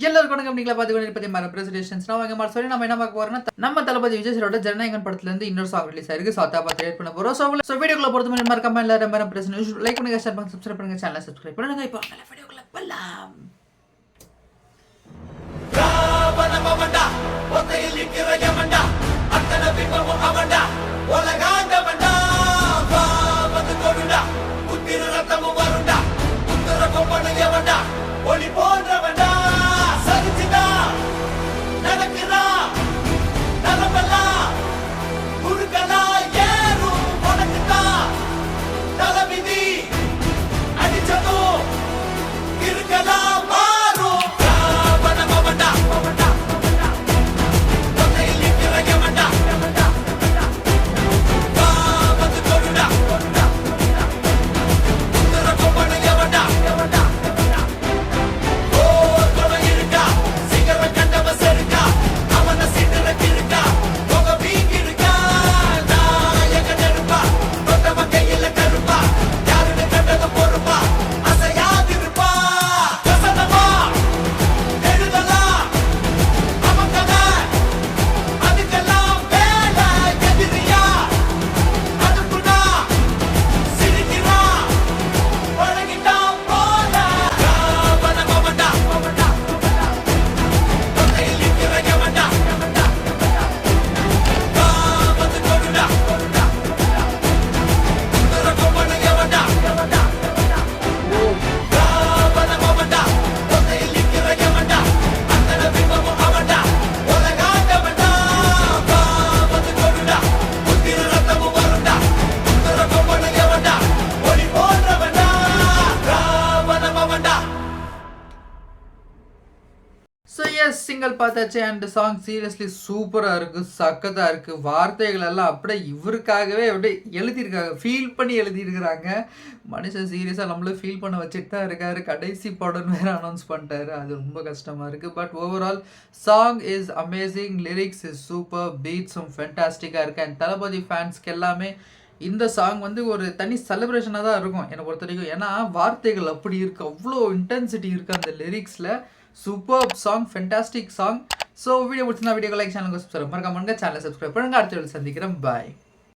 எல்லாருக்கும் வணக்கம். நீங்களா பார்த்து மர பிரசன்டேஷன்ஸ் நான் வாங்க சொல்லி நம்ம என்ன பார்க்க போறோம்னா நம்ம தளபதி விஜய் சாரோட ஜனநாயகன் படத்துல இருந்து இன்னொரு சாங் ரிலீஸ் ஆயிருக்கு. சாத்தா பார்த்து கிரியேட் பண்ண போறோம். ஸோ வீடியோக்குள்ள பொறுத்த மாதிரி மறக்காம எல்லாரும் மர பிரசன்டேஷன் லைக் பண்ணுங்க, ஷேர் பண்ணுங்க, சப்ஸ்கிரைப் பண்ணுங்க, சேனலை சப்ஸ்கிரைப் பண்ணுங்க. இப்போ நல்ல வீடியோக்குள்ள போலாம். ராவணமவண்டா ஒத்தையில் இருக்கிற யமண்டா அத்தனை பிம்பமும் அவண்டா உலகாண்டவண்டா வந்து கொடுடா உத்திர ரத்தமும் வருண்டா உத்தர கொம்பனு யமண்டா ஒளி போன்றவண்டா சரிச்சிதா நடக்குதா நலமல்லா குறுக்கலா ஏறும் உனக்குதா தலவிதி அடிச்சதும் இருக்கலாம் மாறும் ராவணமவண்டா ஒத்தையில் இருக்கிற யமண்டா வந்து கொடுடா உத்தர கொம்பனு யமண்டா சிங்கிள் பார்த்தாச்சு. அண்ட் சாங் சீரியஸ்லி சூப்பராக இருக்குது, சக்கதாக இருக்குது. வார்த்தைகள் எல்லாம் அப்படியே இவருக்காகவே அப்படியே எழுதியிருக்காங்க, ஃபீல் பண்ணி எழுதியிருக்கிறாங்க. மனுஷன் சீரியஸாக நம்மளும் ஃபீல் பண்ண வச்சுட்டு தான் இருக்காரு. கடைசி படம் வேறு அனௌன்ஸ் பண்ணிட்டாரு, அது ரொம்ப கஷ்டமாக இருக்குது. But overall song is amazing, lyrics is super, பீட்ஸும் ஃபென்டாஸ்டிக்காக இருக்குது. அண்ட் தளபதி ஃபேன்ஸ்க்கு எல்லாமே இந்த சாங் வந்து ஒரு தனி செலிப்ரேஷனாக தான் இருக்கும் என்னை பொறுத்த வரைக்கும். ஏன்னா வார்த்தைகள் அப்படி இருக்குது, அவ்வளோ இன்டென்சிட்டி இருக்குது அந்த லிரிக்ஸில். Super song, fantastic song. So video பிடிச்சிருந்தா வீடியோ லைக், சேனலுக்கு சப்ஸ்கிரைப் மறக்காம சேனலை சப்ஸ்கிரைப் பண்ணுங்க. அடுத்த வீடியோ சந்திக்கிறேன். பாய்.